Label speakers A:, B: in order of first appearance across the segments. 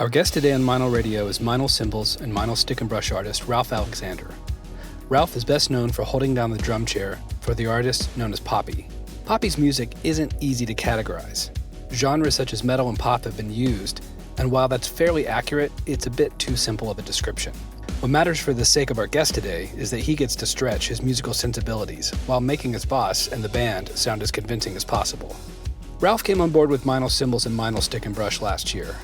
A: Our guest today on Meinl Radio is Meinl Cymbals and Meinl stick and brush artist Ralph Alexander. Ralph is best known for holding down the drum chair for the artist known as Poppy. Poppy's music isn't easy to categorize. Genres such as metal and pop have been used, and while that's fairly accurate, it's a bit too simple of a description. What matters for the sake of our guest today is that he gets to stretch his musical sensibilities while making his boss and the band sound as convincing as possible. Ralph came on board with Meinl Cymbals and Meinl stick and brush last year.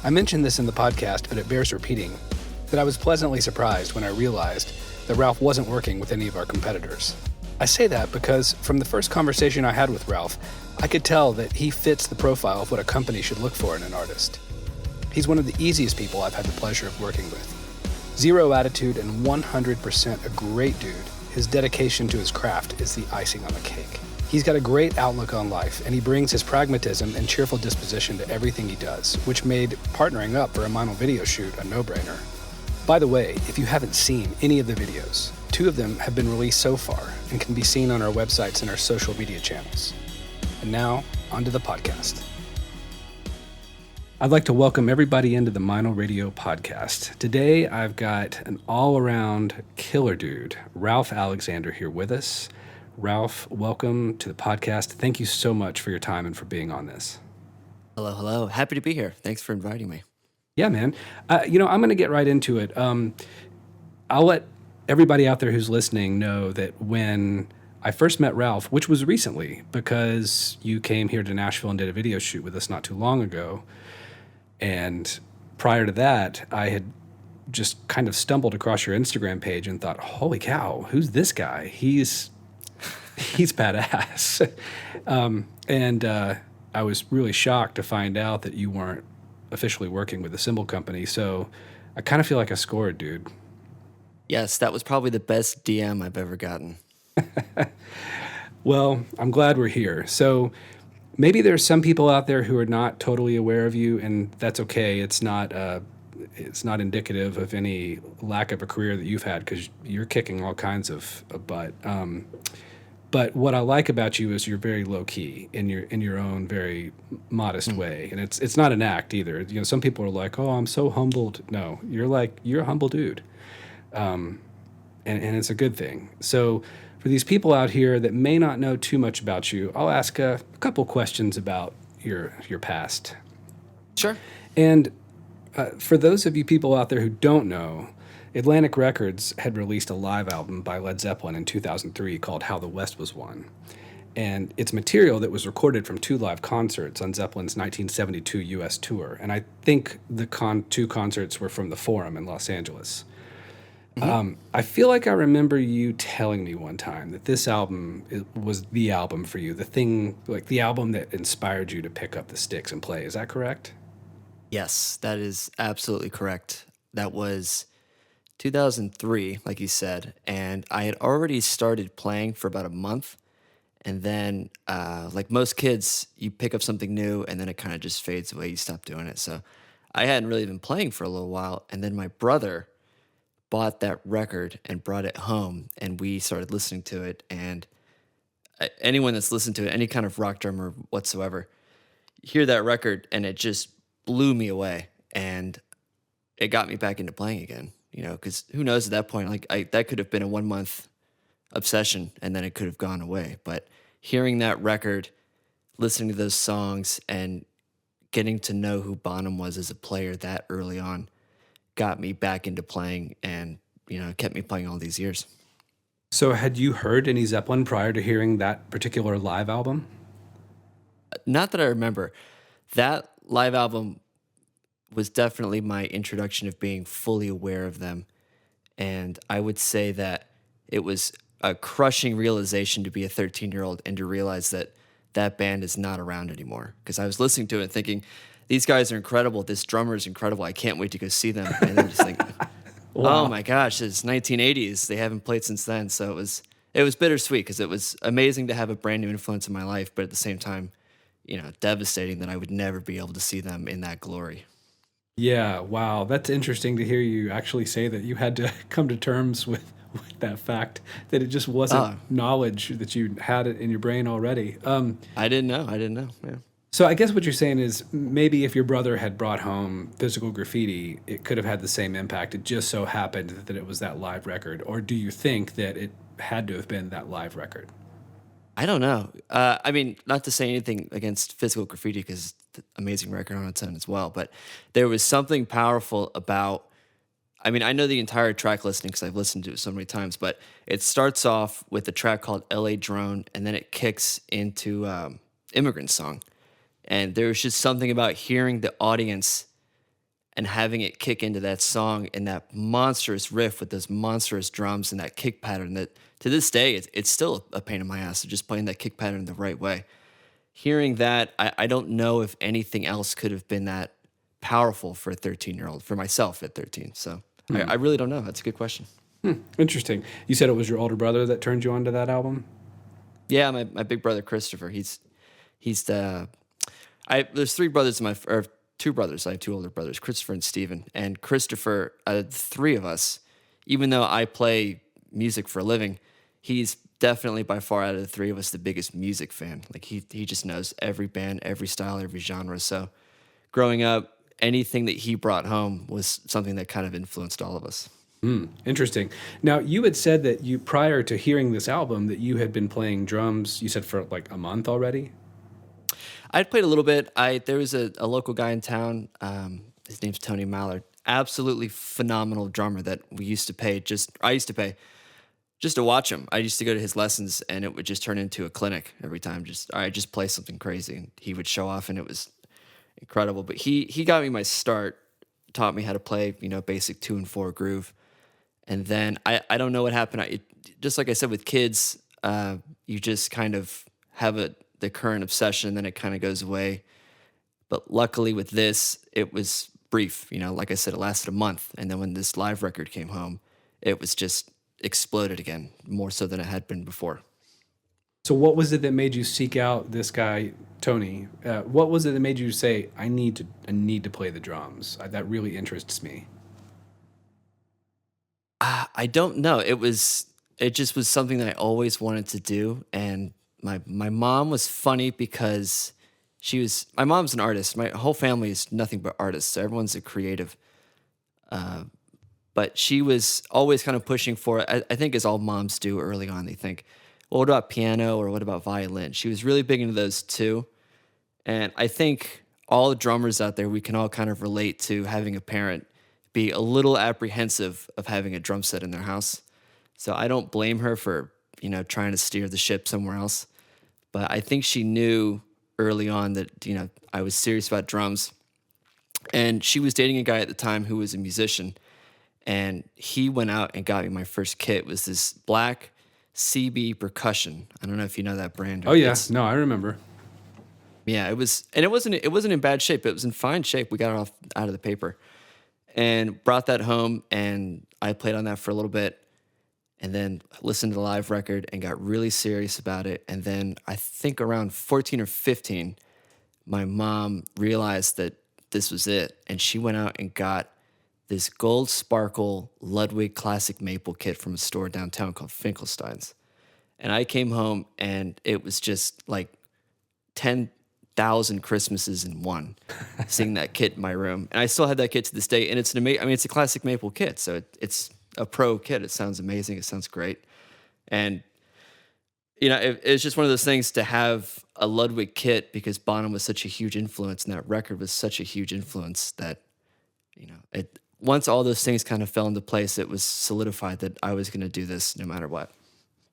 A: I mentioned this in the podcast, but it bears repeating, that I was pleasantly surprised when I realized that Ralph wasn't working with any of our competitors. I say that because from the first conversation I had with Ralph, I could tell that he fits the profile of what a company should look for in an artist. He's one of the easiest people I've had the pleasure of working with. Zero attitude and 100% a great dude. His dedication to his craft is the icing on the cake. He's got a great outlook on life, and he brings his pragmatism and cheerful disposition to everything he does, which made partnering up for a Meinl video shoot a no-brainer. By the way, if you haven't seen any of the videos, 2 of them have been released so far and can be seen on our websites and our social media channels. And now, onto the podcast. I'd like to welcome everybody into the Meinl Radio podcast. Today, I've got an all-around killer dude, Ralph Alexander, here with us. Ralph, welcome to the podcast. Thank you so much for your time and for being on this.
B: Hello. Happy to be here. Thanks for inviting me.
A: Yeah, man. I'm going to get right into it. I'll let everybody out there who's listening know that when I first met Ralph, which was recently because you came here to Nashville and did a video shoot with us not too long ago. And prior to that, I had just kind of stumbled across your Instagram page and thought, holy cow, who's this guy? He's badass. And I was really shocked to find out that you weren't officially working with the cymbal company. So I kind of feel like I scored, dude.
B: Yes, that was probably the best DM I've ever gotten.
A: Well, I'm glad we're here. So maybe there's some people out there who are not totally aware of you, and that's okay. It's not indicative of any lack of a career that you've had because you're kicking all kinds of butt. But what I like about you is you're very low key in your own very modest way, and it's not an act either. You know, some people are like, "Oh, I'm so humbled." No, you're a humble dude, and it's a good thing. So for these people out here that may not know too much about you, I'll ask a couple questions about your past.
B: Sure.
A: And for those of you people out there who don't know, Atlantic Records had released a live album by Led Zeppelin in 2003 called How the West Was Won. And it's material that was recorded from 2 live concerts on Zeppelin's 1972 U.S. tour. And I think the 2 concerts were from the Forum in Los Angeles. Mm-hmm. I feel like I remember you telling me one time that this album was the album for you, the album that inspired you to pick up the sticks and play. Is that correct?
B: Yes, that is absolutely correct. That was 2003, like you said, and I had already started playing for about a month, and then, like most kids, you pick up something new, and then it kind of just fades away. You stop doing it. So I hadn't really been playing for a little while, and then my brother bought that record and brought it home, and we started listening to it, and anyone that's listened to it, any kind of rock drummer whatsoever, hear that record, and it just blew me away, and it got me back into playing again. You know, because who knows at that point, that could have been a 1-month obsession and then it could have gone away. But hearing that record, listening to those songs, and getting to know who Bonham was as a player that early on got me back into playing and, kept me playing all these years.
A: So had you heard any Zeppelin prior to hearing that particular live album?
B: Not that I remember. That live album was definitely my introduction of being fully aware of them. And I would say that it was a crushing realization to be a 13-year-old and to realize that that band is not around anymore. Because I was listening to it and thinking, these guys are incredible. This drummer is incredible. I can't wait to go see them. And then just thinking, wow. Oh my gosh, it's 1980s. They haven't played since then. So it was bittersweet because it was amazing to have a brand new influence in my life, but at the same time, devastating that I would never be able to see them in that glory.
A: Yeah, wow. That's interesting to hear you actually say that you had to come to terms with that fact, that it just wasn't knowledge that you had it in your brain already.
B: I didn't know. Yeah.
A: So I guess what you're saying is maybe if your brother had brought home physical graffiti, it could have had the same impact. It just so happened that it was that live record. Or do you think that it had to have been that live record?
B: I don't know. I mean, not to say anything against physical graffiti because it's an amazing record on its own as well, but there was something powerful about. I mean, I know the entire track listing because I've listened to it so many times, but it starts off with a track called "L.A. Drone," and then it kicks into "Immigrant Song." And there was just something about hearing the audience and having it kick into that song and that monstrous riff with those monstrous drums and that kick pattern that to this day it's still a pain in my ass. So just playing that kick pattern the right way. Hearing that, I don't know if anything else could have been that powerful for a 13-year-old, for myself at 13. So I really don't know. That's a good question.
A: Interesting. You said it was your older brother that turned you on to that album?
B: Yeah, my big brother Christopher. He's the there's three brothers in my or two brothers. I have two older brothers, Christopher and Steven. And Christopher, three of us, even though I play music for a living, he's definitely by far out of the three of us the biggest music fan. Like he just knows every band, every style, every genre. So growing up, anything that he brought home was something that kind of influenced all of us.
A: Interesting. Now, you had said that you, prior to hearing this album, that you had been playing drums, you said for like a month already?
B: I'd played a little bit. There was a local guy in town. His name's Tony Mallard. Absolutely phenomenal drummer that we used to pay. I used to pay just to watch him. I used to go to his lessons, and it would just turn into a clinic every time. Just all right, just play something crazy, and he would show off, and it was incredible. But he got me my start, taught me how to play, basic 2 and 4 groove, and then I don't know what happened. Just like I said with kids, you just kind of have the current obsession, then it kind of goes away. But luckily with this, it was brief. Like I said, it lasted a month, and then when this live record came home, it was just exploded again, more so than it had been before.
A: So what was it that made you seek out this guy, Tony? What was it that made you say, I need to play the drums? That really interests me.
B: I don't know. It just was something that I always wanted to do, and my mom was funny because my mom's an artist. My whole family is nothing but artists. So everyone's a creative. But she was always kind of pushing for it. I think as all moms do early on, they think, well, what about piano or what about violin? She was really big into those too. And I think all the drummers out there, we can all kind of relate to having a parent be a little apprehensive of having a drum set in their house. So I don't blame her for, trying to steer the ship somewhere else. But I think she knew early on that, I was serious about drums. And she was dating a guy at the time who was a musician. And he went out and got me my first kit. It was this black CB percussion. I don't know if you know that brand.
A: Oh yeah, no, I remember.
B: Yeah, it wasn't in bad shape. It was in fine shape. We got it out of the paper and brought that home, and I played on that for a little bit, and then listened to the live record and got really serious about it. And then I think around 14 or 15, my mom realized that this was it, and she went out and got this gold sparkle Ludwig classic maple kit from a store downtown called Finkelstein's. And I came home, and it was just like 10,000 Christmases in one, seeing that kit in my room. And I still have that kit to this day. And it's it's a classic maple kit. So it's a pro kit. It sounds amazing. It sounds great. And, it's just one of those things to have a Ludwig kit because Bonham was such a huge influence and that record was such a huge influence that, once all those things kind of fell into place, it was solidified that I was going to do this no matter what.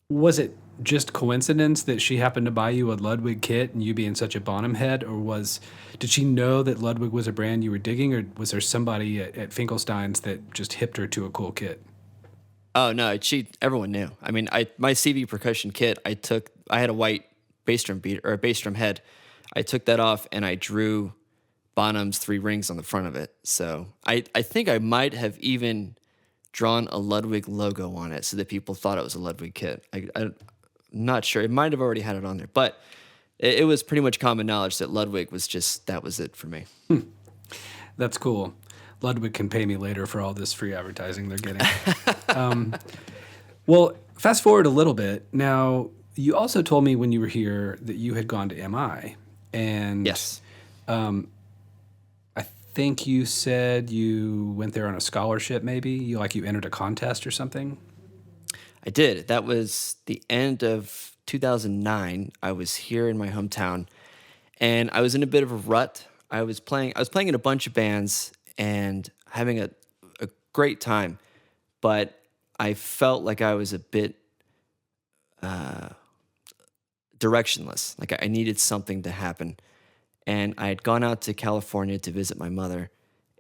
A: Was it just coincidence that she happened to buy you a Ludwig kit and you being such a Bonham head, or did she know that Ludwig was a brand you were digging, or was there somebody at Finkelstein's that just hipped her to a cool kit?
B: Oh no, everyone knew. I mean, my CV percussion kit, I had a white bass drum beat or a bass drum head. I took that off and I drew Bonham's 3 rings on the front of it. So I think I might have even drawn a Ludwig logo on it so that people thought it was a Ludwig kit. I'm not sure. It might have already had it on there, but it was pretty much common knowledge that Ludwig that was it for me.
A: That's cool. Ludwig can pay me later for all this free advertising they're getting. Well, fast forward a little bit. Now, you also told me when you were here that you had gone to MI. And
B: Yes,
A: I think you said you went there on a scholarship, maybe? You entered a contest or something?
B: I did. That was the end of 2009. I was here in my hometown, and I was in a bit of a rut. I was playing in a bunch of bands and having a great time, but I felt like I was a bit directionless. Like I needed something to happen. And I had gone out to California to visit my mother,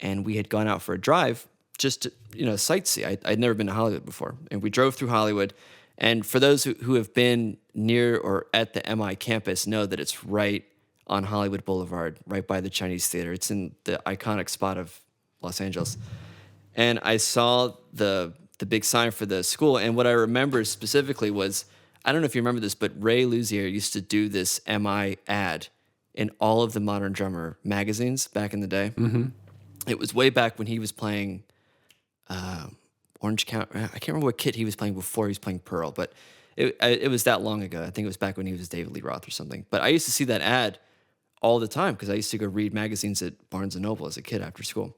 B: and we had gone out for a drive just to, sightsee. I'd never been to Hollywood before, and we drove through Hollywood. And for those who have been near or at the MI campus, know that it's right on Hollywood Boulevard, right by the Chinese Theater. It's in the iconic spot of Los Angeles. And I saw the big sign for the school, and what I remember specifically was, I don't know if you remember this, but Ray Luzier used to do this MI ad in all of the Modern Drummer magazines back in the day.
A: Mm-hmm.
B: It was way back when he was playing Orange County. I can't remember what kit he was playing before he was playing Pearl, but it was that long ago. I think it was back when he was David Lee Roth or something. But I used to see that ad all the time because I used to go read magazines at Barnes and Noble as a kid after school.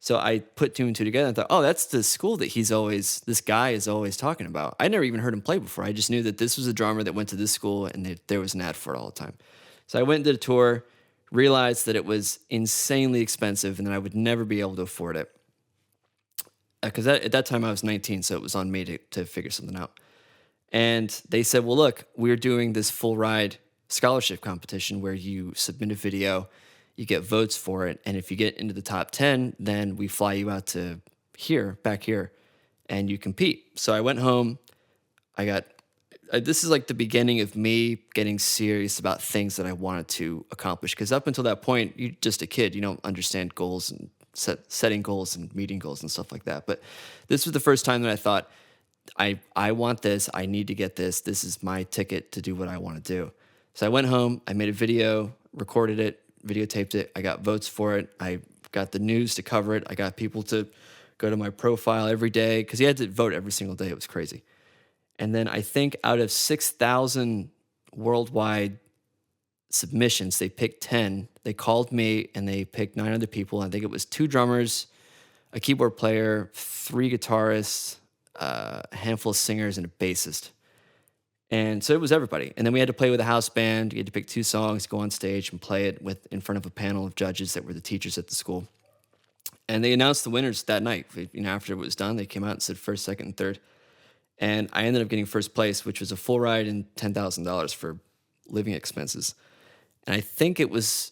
B: So I put two and two together and thought, oh, that's the school that this guy is always talking about. I never even heard him play before. I just knew that this was a drummer that went to this school and there was an ad for it all the time. So I went and did a tour, realized that it was insanely expensive and that I would never be able to afford it. Because at that time I was 19, so it was on me to figure something out. And they said, well, look, we're doing this full ride scholarship competition where you submit a video, you get votes for it, and if you get into the top 10, then we fly you out to back here, and you compete. So I went home. This is like the beginning of me getting serious about things that I wanted to accomplish. Because up until that point, you're just a kid. You don't understand goals and setting goals and meeting goals and stuff like that. But this was the first time that I thought, I want this. I need to get this. This is my ticket to do what I want to do. So I went home. I made a video, recorded it, videotaped it. I got votes for it. I got the news to cover it. I got people to go to my profile every day because you had to vote every single day. It was crazy. And then I think out of 6,000 worldwide submissions, they picked 10. They called me and they picked 9 other people. I think it was 2 drummers, a keyboard player, 3 guitarists, a handful of singers, and a bassist. And so it was everybody. And then we had to play with a house band. You had to pick 2 songs, go on stage and play it in front of a panel of judges that were the teachers at the school. And they announced the winners that night. After it was done, they came out and said first, second, and third. And I ended up getting first place, which was a full ride and $10,000 for living expenses. And I think that was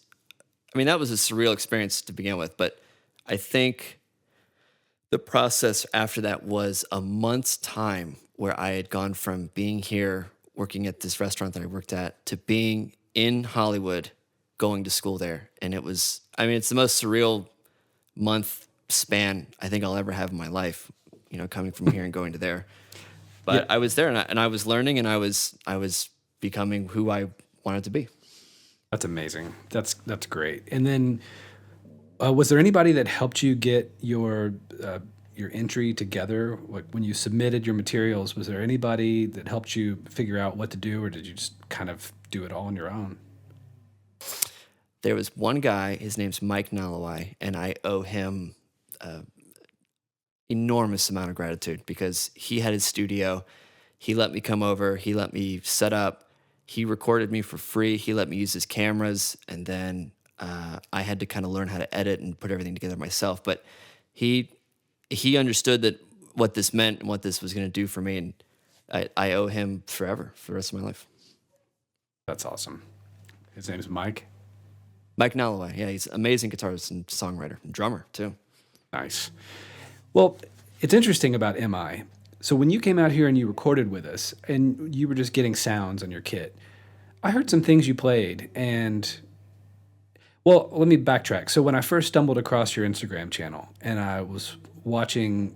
B: a surreal experience to begin with. But I think the process after that was a month's time where I had gone from being here, working at this restaurant that I worked at, to being in Hollywood, going to school there. And it's the most surreal month span I think I'll ever have in my life, coming from here and going to there. But yeah. I was there and I was learning and I was becoming who I wanted to be.
A: That's amazing. That's great. And then was there anybody that helped you get your entry together? When you submitted your materials, was there anybody that helped you figure out what to do, or did you just kind of do it all on your own?
B: There was one guy, his name's Mike Nalloway, and I owe him enormous amount of gratitude because he had his studio. He let me come over. He let me set up. He recorded me for free. He let me use his cameras, and then I had to kind of learn how to edit and put everything together myself. But he understood that what this meant and what this was going to do for me, and I owe him forever for the rest of my life.
A: That's awesome. His name's Mike?
B: Mike Nalloway. Yeah, he's an amazing guitarist and songwriter and drummer, too.
A: Nice. Well, it's interesting about MI. So when you came out here and you recorded with us and you were just getting sounds on your kit, I heard some things you played and, well, let me backtrack. So when I first stumbled across your Instagram channel and I was looking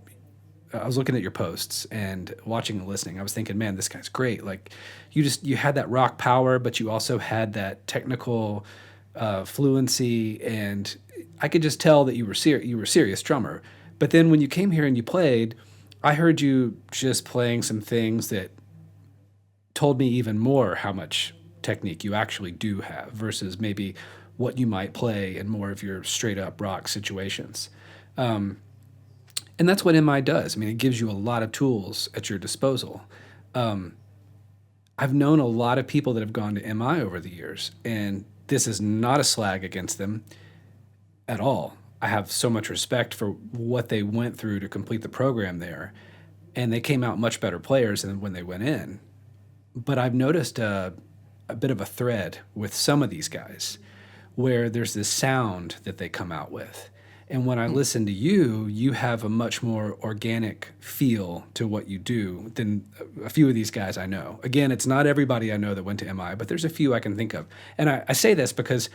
A: at your posts and watching and listening, I was thinking, man, this guy's great. Like you had that rock power, but you also had that technical fluency, and I could just tell that you were a serious drummer. But then when you came here and you played, I heard you just playing some things that told me even more how much technique you actually do have versus maybe what you might play in more of your straight up rock situations. And that's what MI does. I mean, it gives you a lot of tools at your disposal. I've known a lot of people that have gone to MI over the years, and this is not a slag against them at all. I have so much respect for what they went through to complete the program there, and they came out much better players than when they went in. But I've noticed a bit of a thread with some of these guys where there's this sound that they come out with. And when I listen to you, you have a much more organic feel to what you do than a few of these guys I know. Again, it's not everybody I know that went to MI, but there's a few I can think of. And I say this because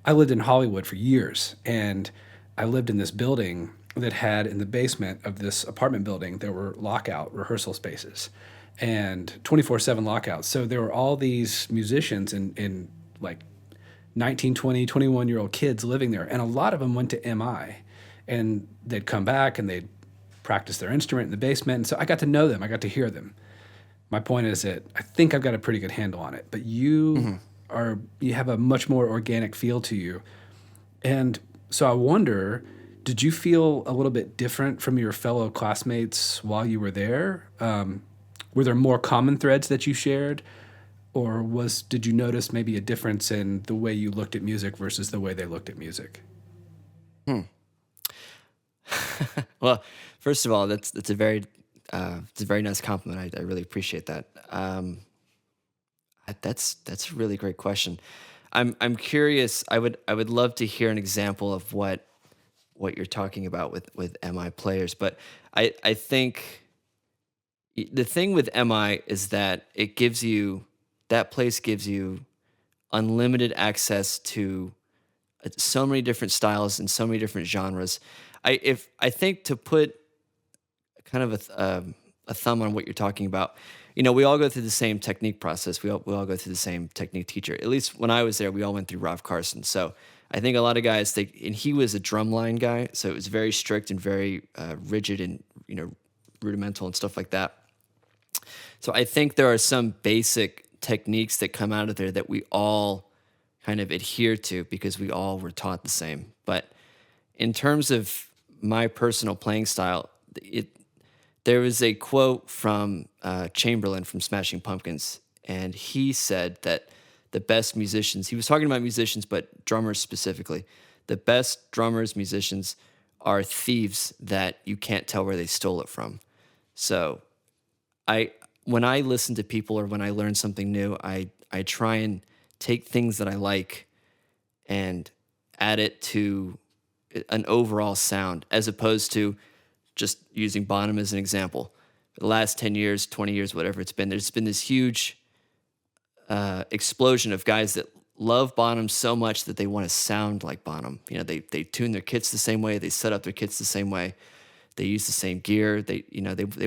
A: I lived in Hollywood for years, and I lived in this building that had in the basement of this apartment building, there were lockout rehearsal spaces and 24/7 lockouts. So there were all these musicians in like 19, 20, 21-year-old kids living there. And a lot of them went to MI, and they'd come back and they'd practice their instrument in the basement. And so I got to know them. I got to hear them. My point is that I think I've got a pretty good handle on it, but you have a much more organic feel to you. And so I wonder, did you feel a little bit different from your fellow classmates while you were there? Were there more common threads that you shared? Or did you notice maybe a difference in the way you looked at music versus the way they looked at music?
B: Well, first of all, that's a very nice compliment. I really appreciate that. That's a really great question. I'm curious. I would love to hear an example of what you're talking about with MI players. But I think the thing with MI is that that place gives you unlimited access to so many different styles and so many different genres. I think to put kind of a thumb on what you're talking about, we all go through the same technique process. We all go through the same technique teacher. At least when I was there, we all went through Ralph Carson. So I think a lot of guys, and he was a drumline guy, so it was very strict and very rigid and rudimental and stuff like that. So I think there are some basic techniques that come out of there that we all kind of adhere to because we all were taught the same. But in terms of my personal playing style, there was a quote from Chamberlain from Smashing Pumpkins, and he said that the best musicians, he was talking about musicians, but drummers specifically, the best drummers, musicians are thieves that you can't tell where they stole it from. So when I listen to people or when I learn something new, I try and take things that I like and add it to an overall sound, as opposed to just using Bonham as an example. For the last 10 years, 20 years, whatever it's been, there's been this huge explosion of guys that love Bonham so much that they want to sound like Bonham. They tune their kits the same way, they set up their kits the same way, they use the same gear. They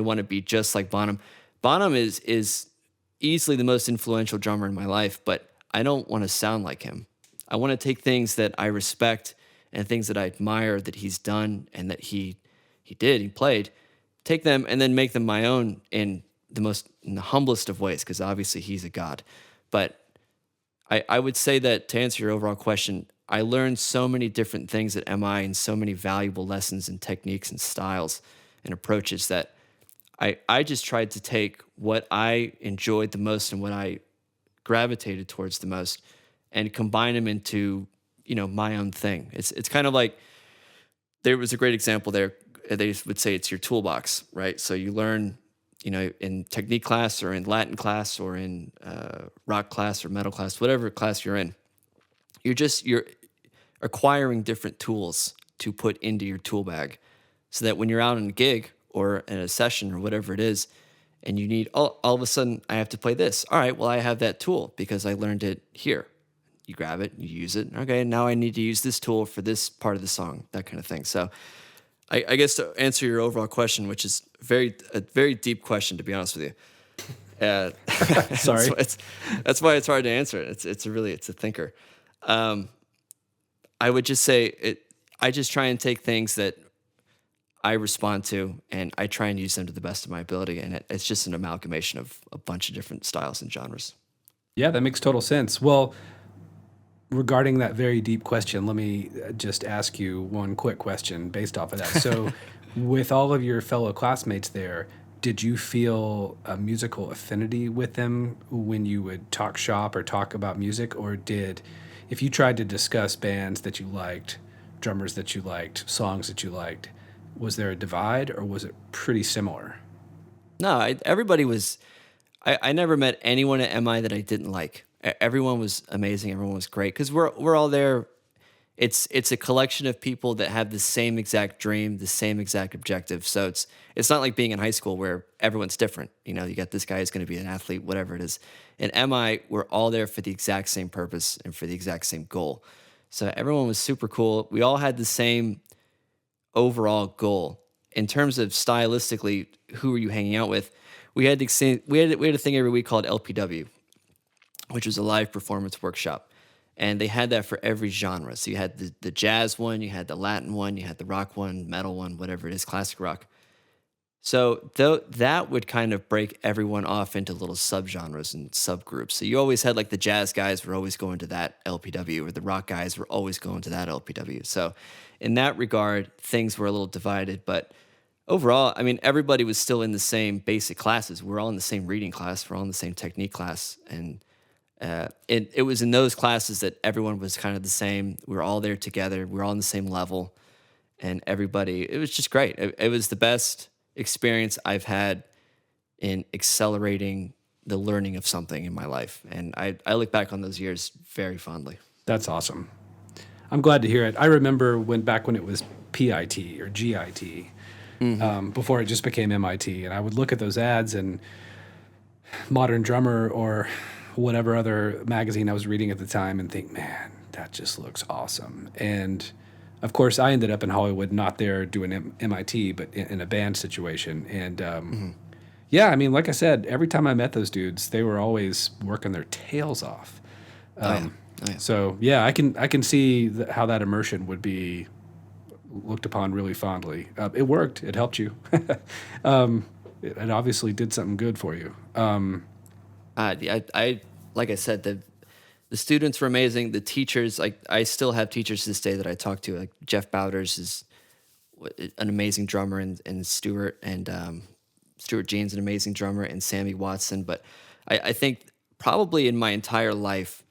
B: want to be just like Bonham. Bonham is easily the most influential drummer in my life, but I don't want to sound like him. I want to take things that I respect and things that I admire that he's done and that he played, take them and then make them my own in the humblest of ways, because obviously he's a god. But I would say that to answer your overall question, I learned so many different things at MI and so many valuable lessons and techniques and styles and approaches that I just tried to take what I enjoyed the most and what I gravitated towards the most and combine them into, my own thing. It's kind of like, there was a great example there. They would say it's your toolbox, right? So you learn, in technique class or in Latin class or in rock class or metal class, whatever class you're in, you're acquiring different tools to put into your tool bag so that when you're out on a gig or in a session or whatever it is, and you need, all of a sudden I have to play this. All right, well, I have that tool because I learned it here. You grab it, you use it. Okay, now I need to use this tool for this part of the song, that kind of thing. So I guess to answer your overall question, which is a very deep question, to be honest with you.
A: Sorry.
B: That's why it's hard to answer it. It's a thinker. I would just say I just try and take things that I respond to, and I try and use them to the best of my ability. And it's just an amalgamation of a bunch of different styles and genres.
A: Yeah, that makes total sense. Well, regarding that very deep question, let me just ask you one quick question based off of that. So, with all of your fellow classmates there, did you feel a musical affinity with them when you would talk shop or talk about music? Or if you tried to discuss bands that you liked, drummers that you liked, songs that you liked, was there a divide or was it pretty similar?
B: No, everybody was. I never met anyone at MI that I didn't like. Everyone was amazing. Everyone was great because we're all there. It's a collection of people that have the same exact dream, the same exact objective. So it's not like being in high school where everyone's different. You know, you got this guy who's going to be an athlete, whatever it is. In MI, we're all there for the exact same purpose and for the exact same goal. So everyone was super cool. We all had the same overall goal in terms of stylistically. Who were you hanging out with? We had a thing every week called LPW, which was a live performance workshop. And they had that for every genre. So you had the jazz one, you had the Latin one, you had the rock one, metal one, whatever it is, classic rock. So that would kind of break everyone off into little subgenres and subgroups. So you always had like the jazz guys were always going to that LPW, or the rock guys were always going to that LPW. So in that regard, things were a little divided. But overall, I mean, everybody was still in the same basic classes. We're all in the same reading class. We're all in the same technique class. And it was in those classes that everyone was kind of the same. We were all there together. We were all on the same level, and it was just great. It was the best experience I've had in accelerating the learning of something in my life. And I look back on those years very fondly.
A: That's awesome. I'm glad to hear it. I remember back when it was PIT or GIT, before it just became MIT, and I would look at those ads and Modern Drummer or whatever other magazine I was reading at the time and think, man, that just looks awesome. And of course, I ended up in Hollywood, not there doing MIT, but in a band situation. And yeah, I mean, like I said, every time I met those dudes, they were always working their tails off. So yeah, I can see how that immersion would be looked upon really fondly. It worked. It helped you. It obviously did something good for you.
B: I like I said, the students were amazing. The teachers, like I still have teachers to this day that I talk to. Like Jeff Bowders is an amazing drummer, and Stuart Jean's an amazing drummer, and Sammy Watson. But I think probably in my entire life,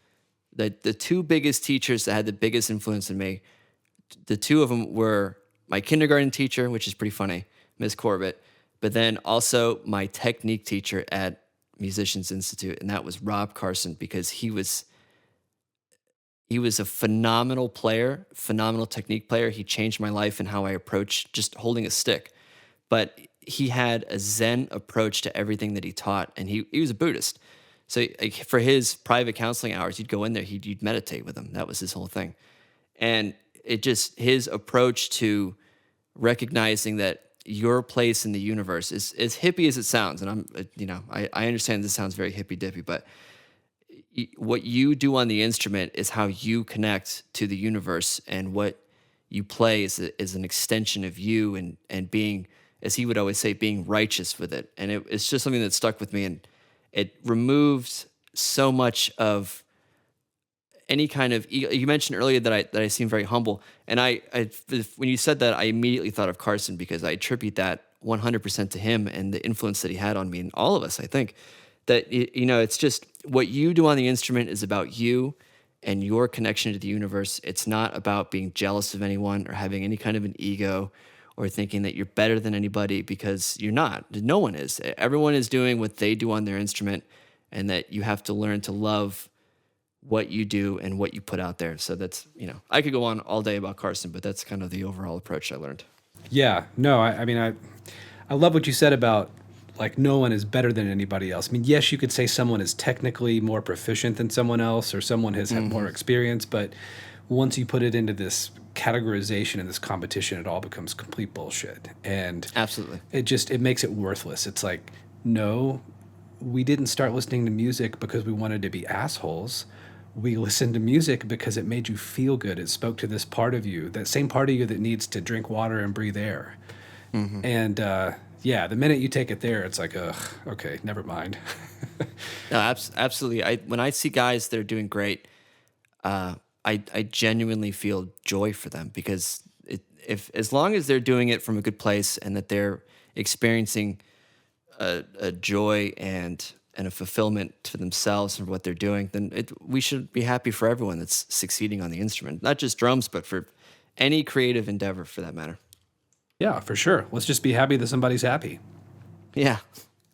B: that the two biggest teachers that had the biggest influence on me, the two of them were my kindergarten teacher, which is pretty funny, Miss Corbett, but then also my technique teacher at Musicians Institute, and that was Rob Carson, because he was a phenomenal player, phenomenal technique player. He changed my life and how I approach just holding a stick. But he had a Zen approach to everything that he taught, and he was a Buddhist. So like, for his private counseling hours, you'd go in there, you'd meditate with him. That was his whole thing. And his approach to recognizing that your place in the universe is as hippie as it sounds. And I understand this sounds very hippy dippy, but what you do on the instrument is how you connect to the universe, and what you play is an extension of you, and being, as he would always say, being righteous with it. And it's just something that stuck with me, and it removed so much of any kind of ego. You mentioned earlier that I seem very humble, and I when you said that, I immediately thought of Carson, because I attribute that 100% to him and the influence that he had on me and all of us. I think that it's just what you do on the instrument is about you and your connection to the universe. It's not about being jealous of anyone or having any kind of an ego or thinking that you're better than anybody, because you're not. No one is. Everyone is doing what they do on their instrument, and that you have to learn to love what you do and what you put out there. So that's, I could go on all day about Carson, but that's kind of the overall approach I learned.
A: Yeah, no, I mean, I love what you said about, like, no one is better than anybody else. I mean, yes, you could say someone is technically more proficient than someone else, or someone has had more experience, but once you put it into this categorization and this competition, it all becomes complete bullshit. And
B: absolutely,
A: it makes it worthless. It's like, no, we didn't start listening to music because we wanted to be assholes. We listened to music because it made you feel good. It spoke to this part of you, that same part of you that needs to drink water and breathe air. And yeah, the minute you take it there, it's like, ugh, okay, never mind.
B: No, absolutely. When I see guys that are doing great, I genuinely feel joy for them because if as long as they're doing it from a good place and that they're experiencing a joy and a fulfillment to themselves and what they're doing, then we should be happy for everyone that's succeeding on the instrument, not just drums, but for any creative endeavor for that matter.
A: Yeah, for sure. Let's just be happy that somebody's happy.
B: Yeah,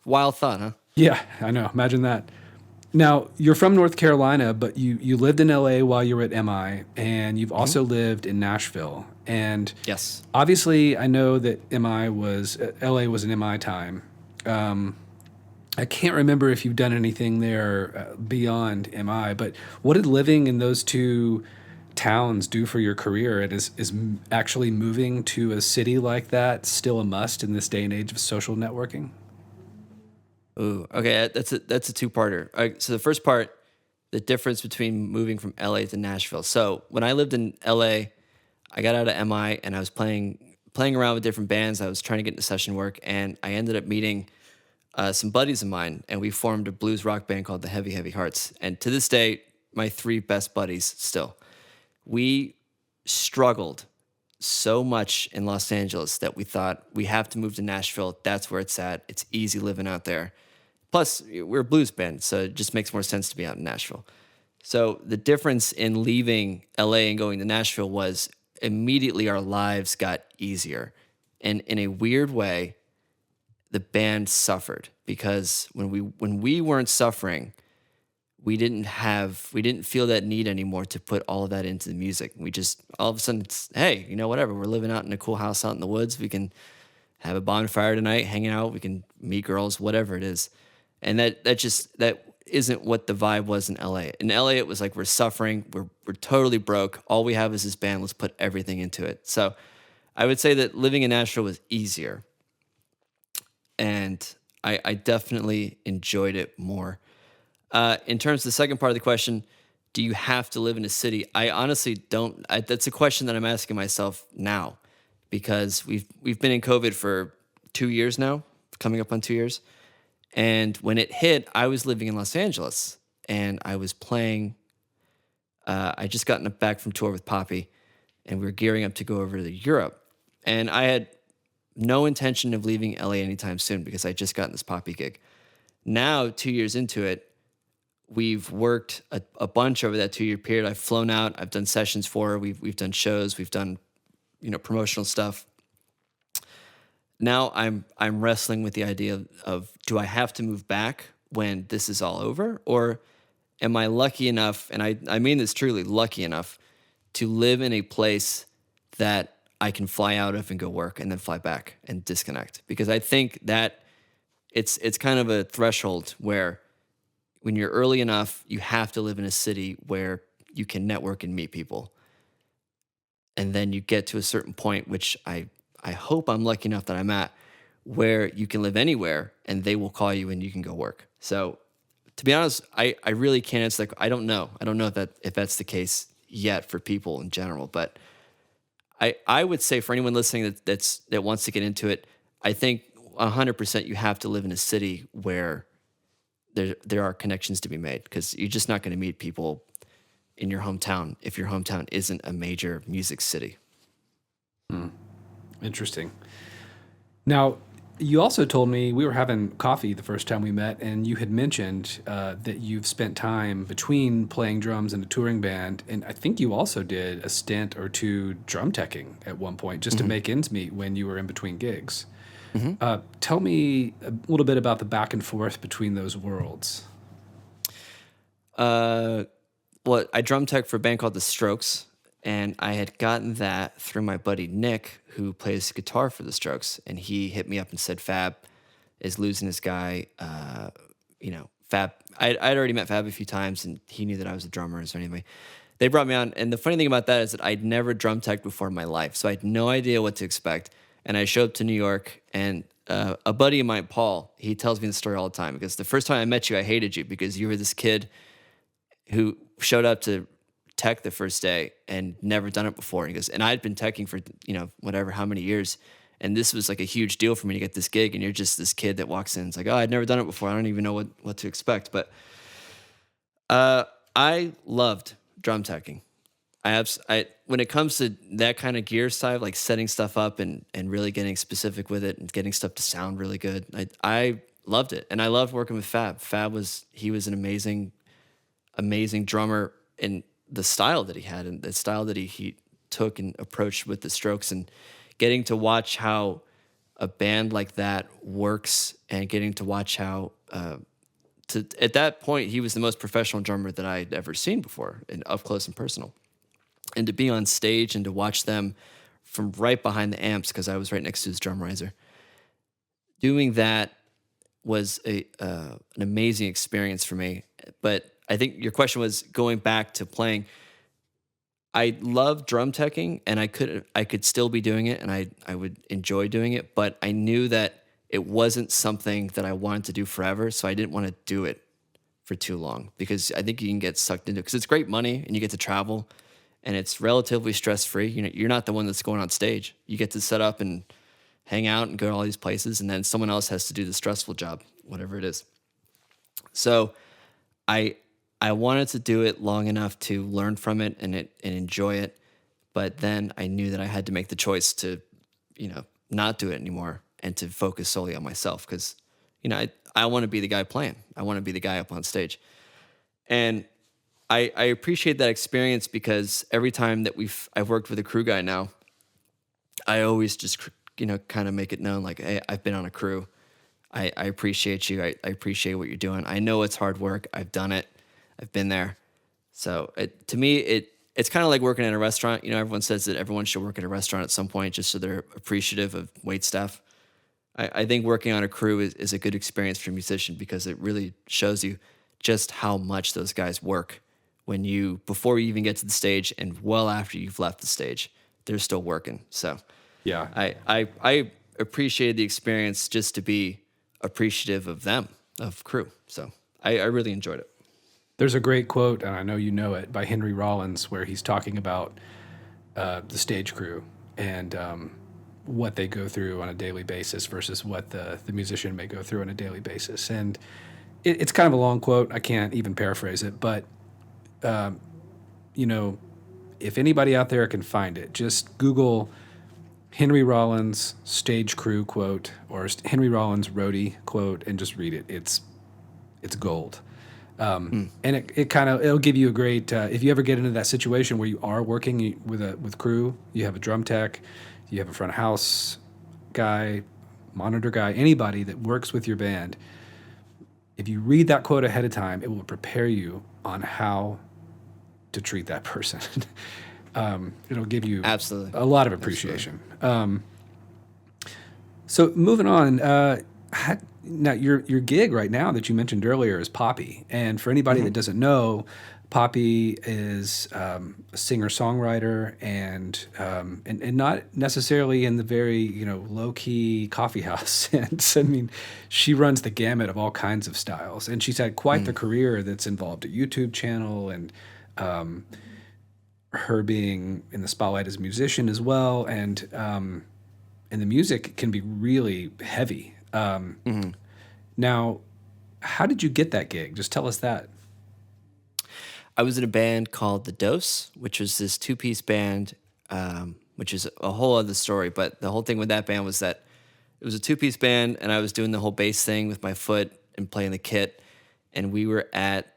B: wild thought, huh?
A: Yeah, I know. Imagine that. Now, you're from North Carolina, but you lived in LA while you were at MI, and you've also lived in Nashville. And
B: Yes.
A: obviously, I know that LA was an MI time. I can't remember if you've done anything there beyond MI, but what did living in those two towns do for your career? And is actually moving to a city like that still a must in this day and age of social networking?
B: Ooh, okay, that's a two-parter. All right, so the first part, the difference between moving from LA to Nashville. So when I lived in LA, I got out of MI and I was playing around with different bands. I was trying to get into session work, and I ended up meeting some buddies of mine, and we formed a blues rock band called the Heavy Heavy Hearts. And to this day, my three best buddies still. We struggled so much in Los Angeles that we thought we have to move to Nashville. That's where it's at. It's easy living out there. Plus, we're a blues band, so it just makes more sense to be out in Nashville. So the difference in leaving LA and going to Nashville was immediately our lives got easier. And in a weird way, the band suffered because when we weren't suffering, we didn't feel that need anymore to put all of that into the music. We just all of a sudden it's, hey, whatever. We're living out in a cool house out in the woods. We can have a bonfire tonight, hanging out. We can meet girls, whatever it is. And that isn't what the vibe was in LA. In LA, it was like we're suffering, we're totally broke. All we have is this band. Let's put everything into it. So I would say that living in Nashville was easier, and I definitely enjoyed it more. In terms of the second part of the question, do you have to live in a city? I honestly don't. That's a question that I'm asking myself now, because we've been in COVID for 2 years now, coming up on 2 years. And when it hit, I was living in Los Angeles and I was playing. I just gotten back from tour with Poppy, and we were gearing up to go over to Europe. And I had no intention of leaving LA anytime soon because I just gotten this Poppy gig. Now, 2 years into it, we've worked a bunch over that 2 year period. I've flown out. I've done sessions for her. We've done shows. We've done promotional stuff. Now I'm wrestling with the idea of do I have to move back when this is all over, or am I lucky enough, and I mean this truly, lucky enough to live in a place that I can fly out of and go work and then fly back and disconnect? Because I think that it's kind of a threshold where when you're early enough, you have to live in a city where you can network and meet people. And then you get to a certain point, which I hope I'm lucky enough that I'm at, where you can live anywhere and they will call you and you can go work. So to be honest, I really can't answer that. I don't know. I don't know if that's the case yet for people in general, but I would say for anyone listening that wants to get into it, I think 100% you have to live in a city where there are connections to be made, because you're just not going to meet people in your hometown if your hometown isn't a major music city.
A: Interesting. Now, you also told me, we were having coffee the first time we met, and you had mentioned that you've spent time between playing drums in a touring band, and I think you also did a stint or two drum teching at one point just to make ends meet when you were in between gigs. Tell me a little bit about the back and forth between those worlds.
B: Well, I drum tech for a band called The Strokes, and I had gotten that through my buddy Nick, who plays guitar for The Strokes, and he hit me up and said Fab is losing his guy. Fab. I'd already met Fab a few times, and he knew that I was a drummer. So anyway, they brought me on, and the funny thing about that is that I'd never drum teched before in my life, so I had no idea what to expect. And I showed up to New York, and a buddy of mine, Paul, he tells me the story all the time, because the first time I met you, I hated you because you were this kid who showed up to tech the first day and never done it before. And he goes, and I'd been teching for, whatever, how many years. And this was like a huge deal for me to get this gig. And you're just this kid that walks in. It's like, oh, I'd never done it before. I don't even know what to expect. But I loved drum teching. When it comes to that kind of gear side, like setting stuff up and really getting specific with it and getting stuff to sound really good, I loved it. And I loved working with Fab. He was an amazing drummer in the style that he had and the style that he took and approached with the strokes, and getting to watch how a band like that works, and getting to watch how at that point he was the most professional drummer that I'd ever seen before, and up close and personal. And to be on stage and to watch them from right behind the amps, because I was right next to his drum riser, doing that was an amazing experience for me. But I think your question was going back to playing. I love drum teching, and I could still be doing it, and I would enjoy doing it, but I knew that it wasn't something that I wanted to do forever, so I didn't want to do it for too long, because I think you can get sucked into it, because it's great money, and you get to travel, and it's relatively stress-free. You know, you're not the one that's going on stage. You get to set up and hang out and go to all these places, and then someone else has to do the stressful job, whatever it is. So I wanted to do it long enough to learn from it and enjoy it, but then I knew that I had to make the choice to, not do it anymore and to focus solely on myself, because, I want to be the guy playing. I want to be the guy up on stage. And I appreciate that experience, because every time that I've worked with a crew guy now, I always just, kind of make it known, like, hey, I've been on a crew. I appreciate you. I appreciate what you're doing. I know it's hard work. I've done it. I've been there. So to me, it's kind of like working at a restaurant. Everyone says that everyone should work at a restaurant at some point, just so they're appreciative of wait staff. I think working on a crew is a good experience for a musician, because it really shows you just how much those guys work before you even get to the stage, and well after you've left the stage, they're still working. So
A: Yeah.
B: I appreciated the experience just to be appreciative of them, of crew. So I really enjoyed it.
A: There's a great quote, and I know you know it, by Henry Rollins, where he's talking about the stage crew and what they go through on a daily basis versus what the musician may go through on a daily basis. And it's kind of a long quote. I can't even paraphrase it, but if anybody out there can find it, just Google Henry Rollins stage crew quote or Henry Rollins roadie quote and just read it. It's gold. And it'll give you a great, if you ever get into that situation where you are working with crew, you have a drum tech, you have a front of house guy, monitor guy, anybody that works with your band. If you read that quote ahead of time, it will prepare you on how to treat that person. It'll give you
B: Absolutely
A: a lot of appreciation. So moving on, now your gig right now that you mentioned earlier is Poppy, and for anybody that doesn't know, Poppy is a singer-songwriter and not necessarily in the very low-key coffee house sense. I mean, she runs the gamut of all kinds of styles, and she's had quite the career that's involved a YouTube channel and her being in the spotlight as a musician as well, and the music can be really heavy. Now, how did you get that gig? Just tell us that.
B: I was in a band called The Dose, which was this two-piece band, which is a whole other story. But the whole thing with that band was that it was a two-piece band, and I was doing the whole bass thing with my foot and playing the kit. And we were at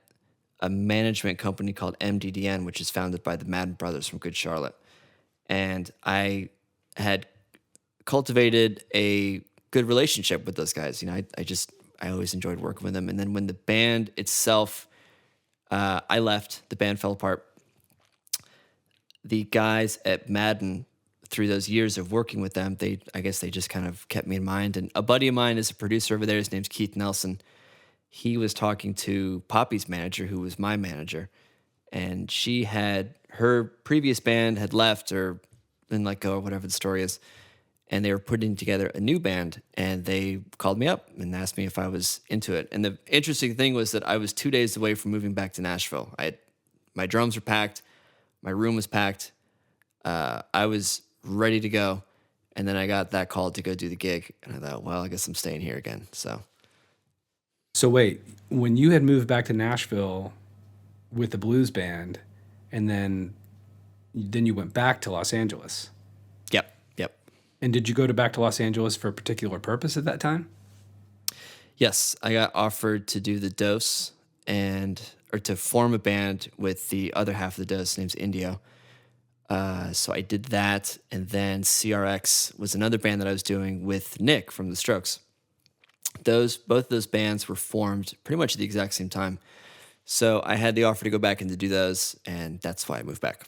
B: a management company called MDDN, which is founded by the Madden brothers from Good Charlotte. And I had cultivated a good relationship with those guys. I always enjoyed working with them. And then when the band itself, I left, the band fell apart. The guys at Madden, through those years of working with them, I guess they just kind of kept me in mind. And a buddy of mine is a producer over there. His name's Keith Nelson. He was talking to Poppy's manager, who was my manager, and her previous band had left or been let go or whatever the story is. And they were putting together a new band, and they called me up and asked me if I was into it. And the interesting thing was that I was 2 days away from moving back to Nashville. My drums were packed, my room was packed, I was ready to go. And then I got that call to go do the gig, and I thought, well, I guess I'm staying here again. So
A: So wait, when you had moved back to Nashville with the blues band, and then you went back to Los Angeles.
B: yep, yep.
A: And did you go to back to Los Angeles for a particular purpose at that time?
B: Yes, I got offered to do the Dose or to form a band with the other half of the Dose, name's Indio. So I did that, and then CRX was another band that I was doing with Nick from The Strokes. Both of those bands were formed pretty much at the exact same time. So I had the offer to go back and to do those, and that's why I moved back.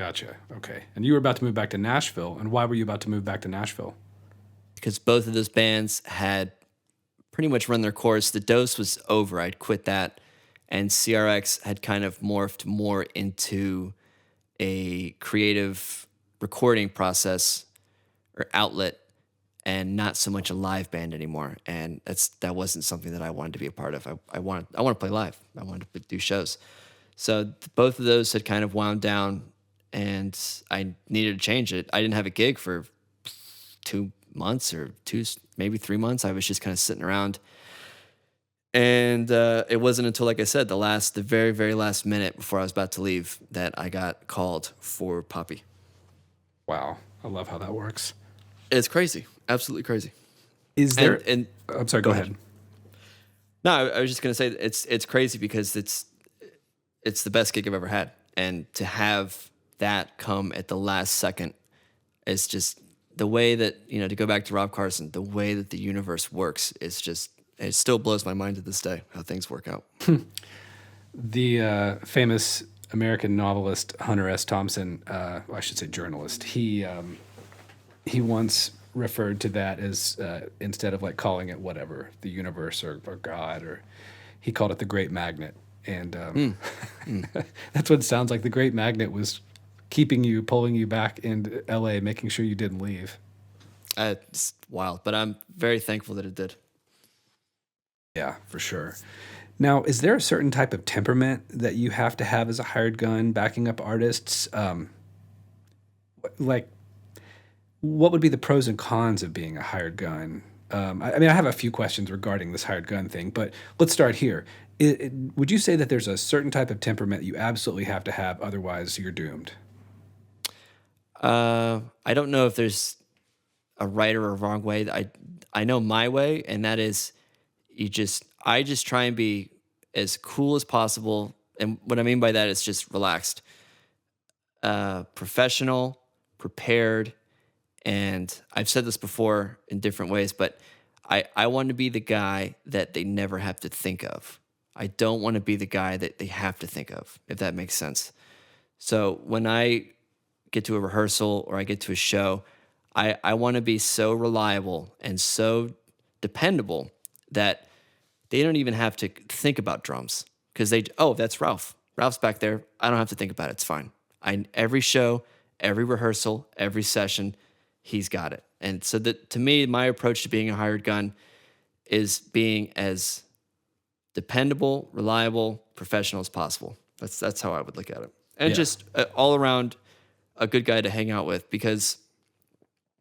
A: Gotcha. Okay. And you were about to move back to Nashville. And why were you about to move back to Nashville?
B: Because both of those bands had pretty much run their course. The Dose was over. I'd quit that. And CRX had kind of morphed more into a creative recording process or outlet and not so much a live band anymore. And that wasn't something that I wanted to be a part of. I want to play live. I wanted to do shows. So both of those had kind of wound down, and I needed to change it. I didn't have a gig for 2 months or maybe 3 months. I was just kind of sitting around. And it wasn't until, like I said, the very, very last minute before I was about to leave that I got called for Poppy.
A: Wow. I love how that works.
B: It's crazy. Absolutely crazy.
A: Is there...
B: And
A: I'm sorry, go ahead.
B: No, I was just going to say it's crazy because it's the best gig I've ever had. And to have that come at the last second is just the way that, to go back to Rob Carson, the way that the universe works is just, it still blows my mind to this day how things work out.
A: The famous American novelist Hunter S. Thompson, I should say journalist, he once referred to that as instead of like calling it whatever, the universe or God, or he called it the Great Magnet. And that's what it sounds like. The Great Magnet was pulling you back into LA, making sure you didn't leave.
B: It's wild, but I'm very thankful that it did.
A: Yeah, for sure. Now, is there a certain type of temperament that you have to have as a hired gun backing up artists? Like, what would be the pros and cons of being a hired gun? I mean, I have a few questions regarding this hired gun thing, but let's start here. Would you say that there's a certain type of temperament you absolutely have to have, otherwise you're doomed?
B: I don't know if there's a right or a wrong way. I know my way, and that is I just try and be as cool as possible. And what I mean by that is just relaxed, professional, prepared. And I've said this before in different ways, but I want to be the guy that they never have to think of. I don't want to be the guy that they have to think of, if that makes sense. So when I get to a rehearsal or I get to a show, I want to be so reliable and so dependable that they don't even have to think about drums because that's Ralph. Ralph's back there. I don't have to think about it. It's fine. Every show, every rehearsal, every session, he's got it. And so to me, my approach to being a hired gun is being as dependable, reliable, professional as possible. That's how I would look at it. And just all around a good guy to hang out with, because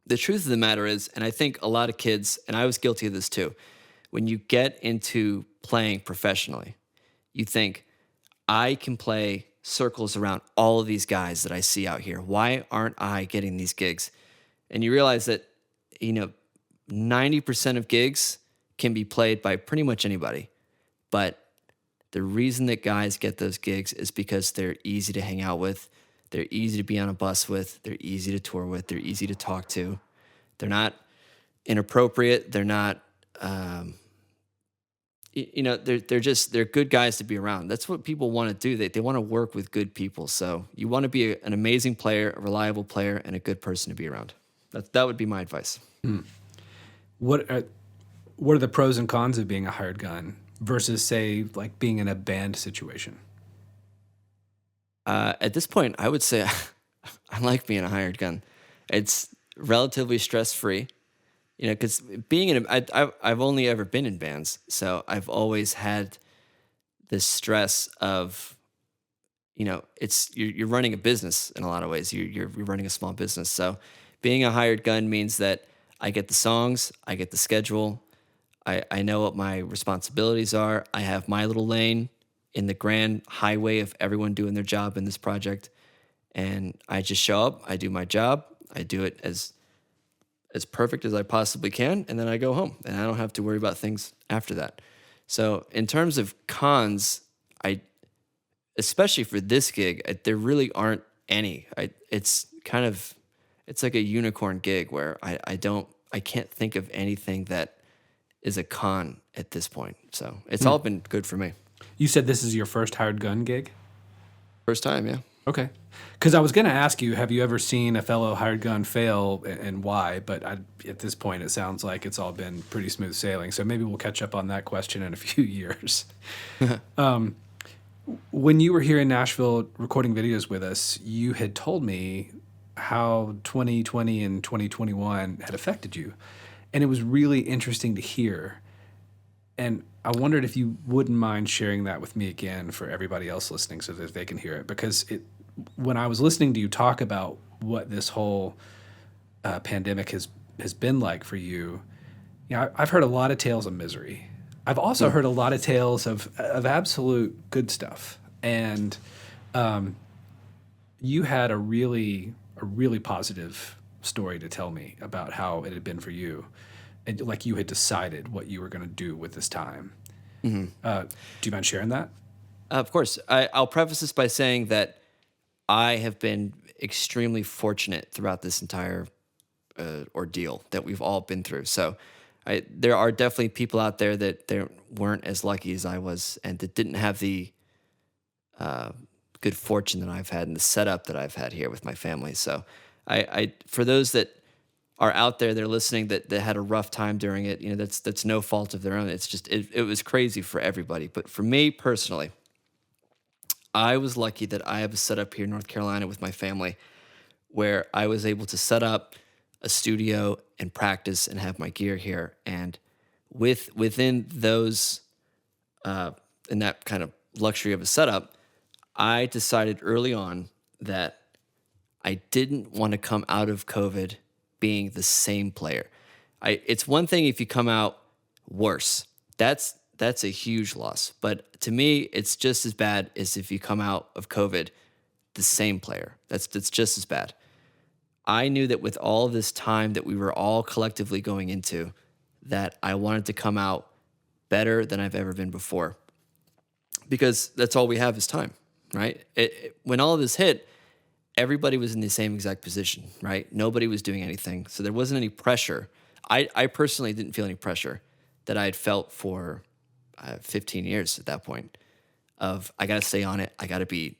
B: the truth of the matter is, and I think a lot of kids, and I was guilty of this too, when you get into playing professionally, you think, I can play circles around all of these guys that I see out here. Why aren't I getting these gigs? And you realize that, 90% of gigs can be played by pretty much anybody. But the reason that guys get those gigs is because they're easy to hang out with. They're easy to be on a bus with. They're easy to tour with. They're easy to talk to. They're not inappropriate. They're not, they're good guys to be around. That's what people want to do. They want to work with good people. So you want to be an amazing player, a reliable player, and a good person to be around. That would be my advice.
A: What are the pros and cons of being a hired gun versus, say, like being in a band situation?
B: At this point, I would say I like being a hired gun. It's relatively stress-free, because being I've only ever been in bands, so I've always had this stress of, you're running a business in a lot of ways. You're running a small business, so Being a hired gun means that I get the songs, I get the schedule, I know what my responsibilities are. I have my little lane in the grand highway of everyone doing their job in this project. And I just show up, I do my job, I do it as perfect as I possibly can, and then I go home. And I don't have to worry about things after that. So in terms of cons, especially for this gig, there really aren't any. It's like a unicorn gig where I can't think of anything that is a con at this point. So it's all been good for me.
A: You said this is your first hired gun gig?
B: First time, yeah.
A: Okay. Because I was going to ask you, have you ever seen a fellow hired gun fail and why? But at this point, it sounds like it's all been pretty smooth sailing. So maybe we'll catch up on that question in a few years. When you were here in Nashville recording videos with us, you had told me how 2020 and 2021 had affected you. And it was really interesting to hear. And I wondered if you wouldn't mind sharing that with me again for everybody else listening so that they can hear it. Because when I was listening to you talk about what this whole pandemic has been like for you, I've heard a lot of tales of misery. I've also heard a lot of tales of absolute good stuff. And you had a really positive story to tell me about how it had been for you. And like you had decided what you were going to do with this time. Mm-hmm. Do you mind sharing that?
B: Of course. I'll preface this by saying that I have been extremely fortunate throughout this entire ordeal that we've all been through. So there are definitely people out there that they weren't as lucky as I was and that didn't have the good fortune that I've had and the setup that I've had here with my family. So for those that are out there, they're listening that had a rough time during it, that's no fault of their own. It's just, it was crazy for everybody. But for me personally, I was lucky that I have a setup here in North Carolina with my family where I was able to set up a studio and practice and have my gear here. And within those, in that kind of luxury of a setup, I decided early on that I didn't want to come out of COVID being the same player. It's one thing if you come out worse. That's a huge loss. But to me, it's just as bad as if you come out of COVID the same player. That's just as bad. I knew that with all this time that we were all collectively going into, that I wanted to come out better than I've ever been before. Because that's all we have is time, right? When all of this hit, everybody was in the same exact position, right? Nobody was doing anything. So there wasn't any pressure. I personally didn't feel any pressure that I had felt for 15 years at that point of I got to stay on it. I got to be,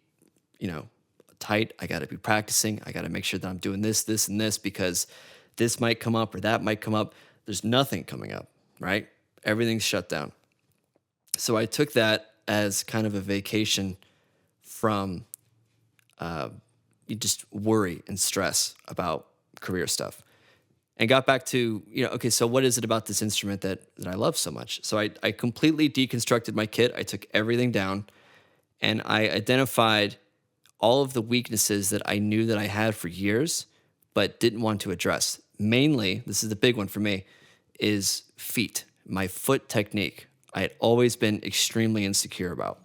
B: tight. I got to be practicing. I got to make sure that I'm doing this, this, and this because this might come up or that might come up. There's nothing coming up, right? Everything's shut down. So I took that as kind of a vacation from just worry and stress about career stuff and got back to, okay, so what is it about this instrument that I love so much? So I completely deconstructed my kit. I took everything down and I identified all of the weaknesses that I knew that I had for years, but didn't want to address. Mainly, this is the big one for me, is feet, my foot technique. I had always been extremely insecure about.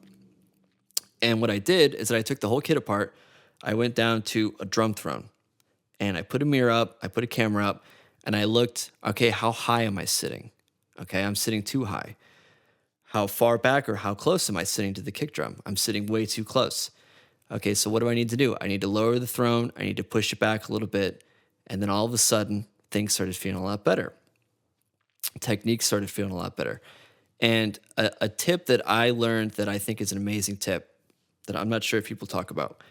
B: And what I did is that I took the whole kit apart. I went down to a drum throne and I put a mirror up, I put a camera up, and I looked, okay, how high am I sitting? Okay, I'm sitting too high. How far back or how close am I sitting to the kick drum? I'm sitting way too close. Okay, so what do I need to do? I need to lower the throne, I need to push it back a little bit, and then all of a sudden, things started feeling a lot better. Techniques started feeling a lot better. And a tip that I learned that I think is an amazing tip that I'm not sure if people talk about.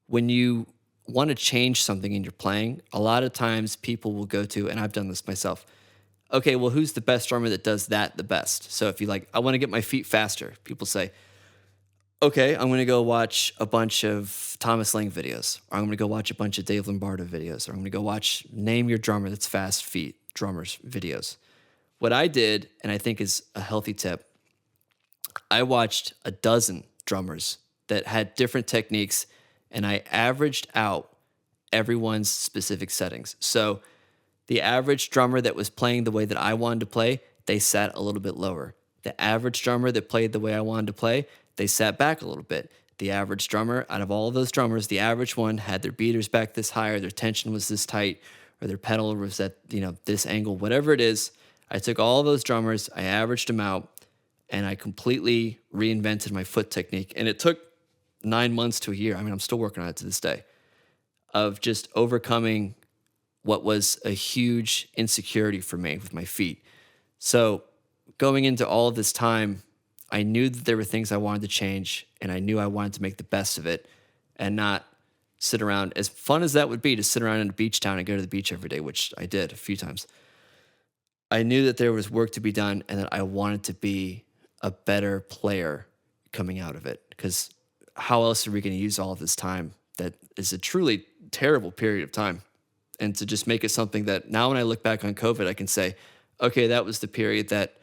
B: When you want to change something in your playing, a lot of times people will go to, and I've done this myself, okay, well, who's the best drummer that does that the best? So if you I want to get my feet faster, people say, okay, I'm going to go watch a bunch of Thomas Lang videos, or I'm going to go watch a bunch of Dave Lombardo videos, or I'm going to go watch Name Your Drummer That's Fast Feet drummers videos. What I did, and I think is a healthy tip, I watched a dozen drummers that had different techniques, and I averaged out everyone's specific settings. So the average drummer that was playing the way that I wanted to play, they sat a little bit lower. The average drummer that played the way I wanted to play, they sat back a little bit. The average drummer, out of all of those drummers, the average one had their beaters back this high, or their tension was this tight, or their pedal was at this angle, whatever it is. I took all of those drummers, I averaged them out, and I completely reinvented my foot technique. And it took 9 months to a year. I mean, I'm still working on it to this day, of just overcoming what was a huge insecurity for me with my feet. So going into all of this time, I knew that there were things I wanted to change, and I knew I wanted to make the best of it and not sit around, as fun as that would be to sit around in a beach town and go to the beach every day, which I did a few times. I knew that there was work to be done and that I wanted to be a better player coming out of it, because how else are we going to use all of this time that is a truly terrible period of time? And to just make it something that now when I look back on COVID, I can say, okay, that was the period that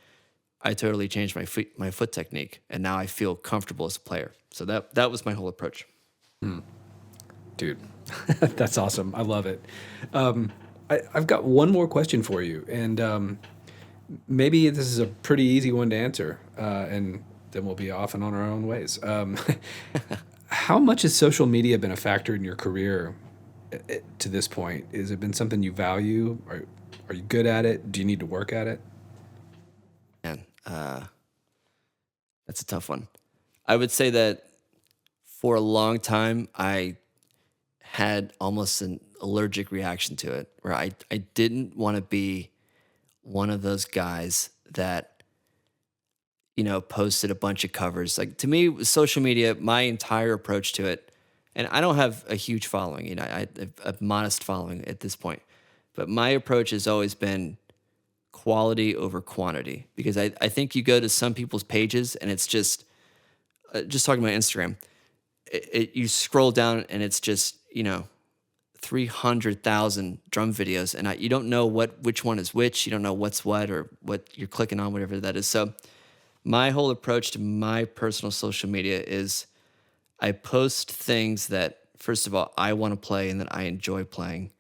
B: I totally changed my foot technique, and now I feel comfortable as a player. So that was my whole approach.
A: Dude, that's awesome. I love it. I've got one more question for you, and maybe this is a pretty easy one to answer, and then we'll be off and on our own ways. How much has social media been a factor in your career to this point? Has it been something you value? Are you good at it? Do you need to work at it?
B: Man, that's a tough one. I would say that for a long time, I had almost an allergic reaction to it, where I didn't want to be one of those guys that, posted a bunch of covers. Like, to me, with social media, my entire approach to it, and I don't have a huge following, I have a modest following at this point, but my approach has always been quality over quantity, because I think you go to some people's pages and it's just talking about Instagram, you scroll down and it's just, 300,000 drum videos, and you don't know which one is which. You don't know what's what, or what you're clicking on, whatever that is. So my whole approach to my personal social media is I post things that, first of all, I want to play and that I enjoy playing,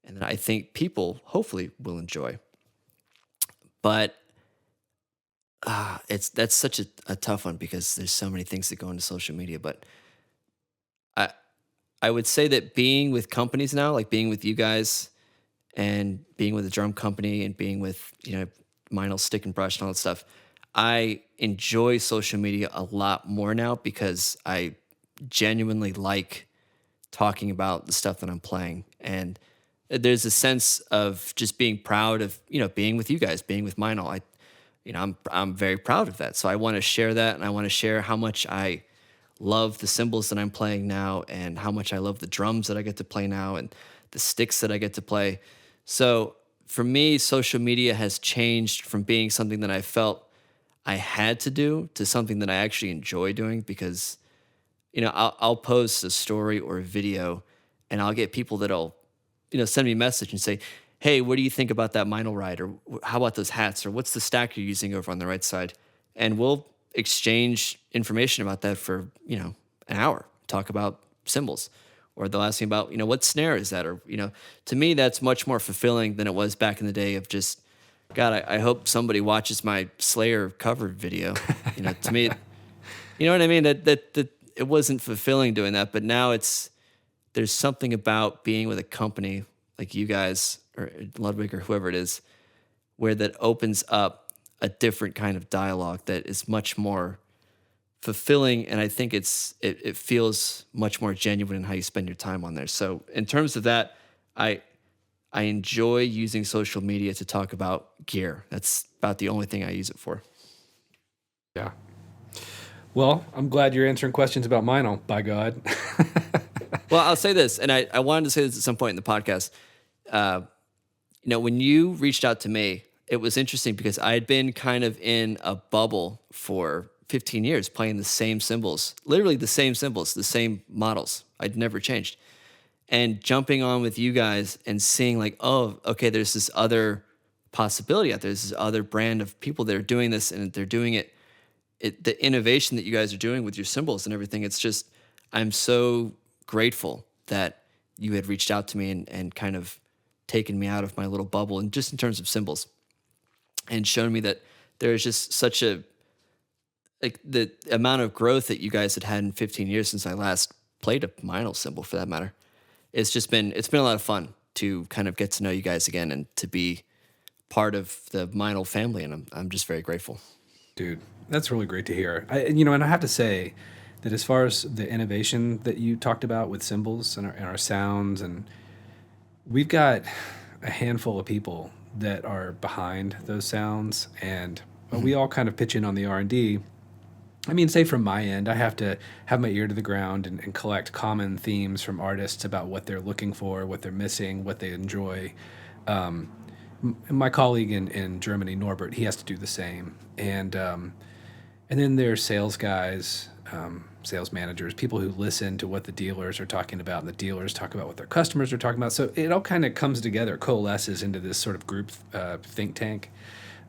B: and that I think people hopefully will enjoy. But that's such a tough one, because there's so many things that go into social media. But I would say that being with companies now, like being with you guys and being with a drum company and being with, Meinl Stick and Brush and all that stuff, I enjoy social media a lot more now, because I genuinely like talking about the stuff that I'm playing. And there's a sense of just being proud of, being with you guys, being with Meinl. I'm very proud of that. So I want to share that, and I want to share how much I love the cymbals that I'm playing now, and how much I love the drums that I get to play now, and the sticks that I get to play. So for me, social media has changed from being something that I felt I had to do to something that I actually enjoy doing, because, I'll post a story or a video, and I'll get people that'll, send me a message and say, hey, what do you think about that Meinl ride? Or how about those hats? Or what's the stack you're using over on the right side? And we'll exchange information about that for, an hour, talk about cymbals. Or they'll ask me about, what snare is that? Or, to me, that's much more fulfilling than it was back in the day of just, God, I hope somebody watches my Slayer cover video. To me, you know what I mean? That it wasn't fulfilling doing that. But now there's something about being with a company like you guys or Ludwig or whoever it is, where that opens up a different kind of dialogue that is much more fulfilling, and I think it feels much more genuine in how you spend your time on there. So in terms of that, I enjoy using social media to talk about gear. That's about the only thing I use it for.
A: Yeah. Well, I'm glad you're answering questions about Meinl, by God.
B: Well, I'll say this, and I wanted to say this at some point in the podcast. When you reached out to me, it was interesting because I had been kind of in a bubble for 15 years playing the same cymbals, literally the same cymbals, the same models. I'd never changed. And jumping on with you guys and seeing like, oh, okay, there's this other possibility out there. There's this other brand of people that are doing this, and they're doing it, the innovation that you guys are doing with your cymbals and everything. It's just, I'm so grateful that you had reached out to me and kind of taken me out of my little bubble, and just in terms of cymbals, and shown me that there is just such a, like, the amount of growth that you guys had in 15 years since I last played a Meinl cymbal, for that matter. It's been a lot of fun to kind of get to know you guys again and to be part of the Meinl family, and I'm just very grateful.
A: Dude, that's really great to hear. And I have to say that as far as the innovation that you talked about with cymbals and our sounds, and we've got a handful of people that are behind those sounds, and we all kind of pitch in on the R&D. I mean, say from my end, I have to have my ear to the ground and collect common themes from artists about what they're looking for, what they're missing, what they enjoy. My colleague in Germany, Norbert, he has to do the same. And then there's sales guys, sales managers, people who listen to what the dealers are talking about, and the dealers talk about what their customers are talking about. So it all kind of comes together, coalesces into this sort of group think tank.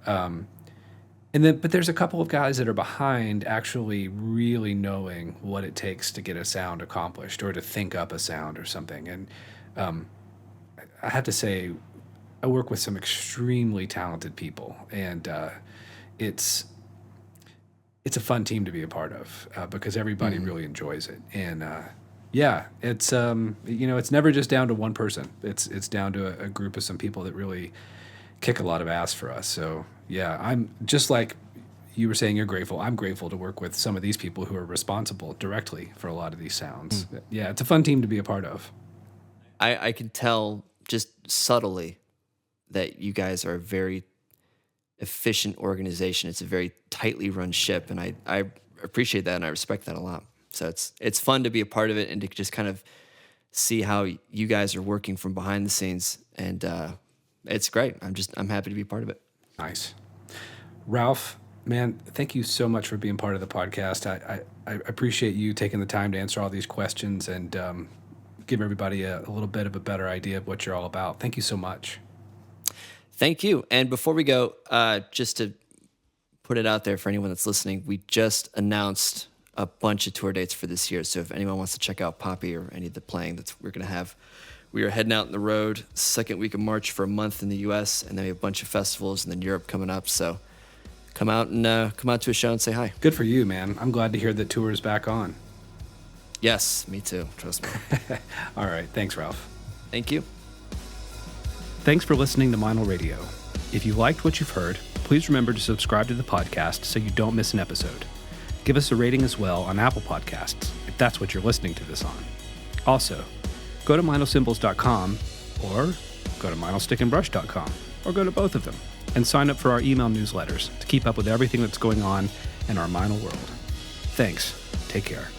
A: But there's a couple of guys that are behind actually really knowing what it takes to get a sound accomplished or to think up a sound or something. And I have to say, I work with some extremely talented people, and it's a fun team to be a part of because everybody really enjoys it. And it's it's never just down to one person. It's down to a group of some people that really kick a lot of ass for us. So yeah, I'm just like you were saying, you're grateful. I'm grateful to work with some of these people who are responsible directly for a lot of these sounds. Yeah, it's a fun team to be a part of.
B: I can tell just subtly that you guys are a very efficient organization. It's a very tightly run ship, and I appreciate that and I respect that a lot. So it's fun to be a part of it and to just kind of see how you guys are working from behind the scenes, and it's great. I'm happy to be part of it.
A: Nice. Ralph, man, thank you so much for being part of the podcast. I appreciate you taking the time to answer all these questions and give everybody a little bit of a better idea of what you're all about. Thank you so much.
B: Thank you. And before we go, just to put it out there for anyone that's listening, we just announced a bunch of tour dates for this year. So if anyone wants to check out Poppy or any of the playing that we're going to have, we are heading out on the road second week of March for a month in the U.S., and then we have a bunch of festivals and then Europe coming up. So come out to a show and say hi.
A: Good for you, man. I'm glad to hear that tour is back on.
B: Yes, me too. Trust me.
A: All right. Thanks, Ralph.
B: Thank you.
A: Thanks for listening to Meinl Radio. If you liked what you've heard, please remember to subscribe to the podcast so you don't miss an episode. Give us a rating as well on Apple Podcasts, if that's what you're listening to this on. Also, go to MeinlCymbals.com or go to MeinlStickandBrush.com or go to both of them and sign up for our email newsletters to keep up with everything that's going on in our Meinl world. Thanks. Take care.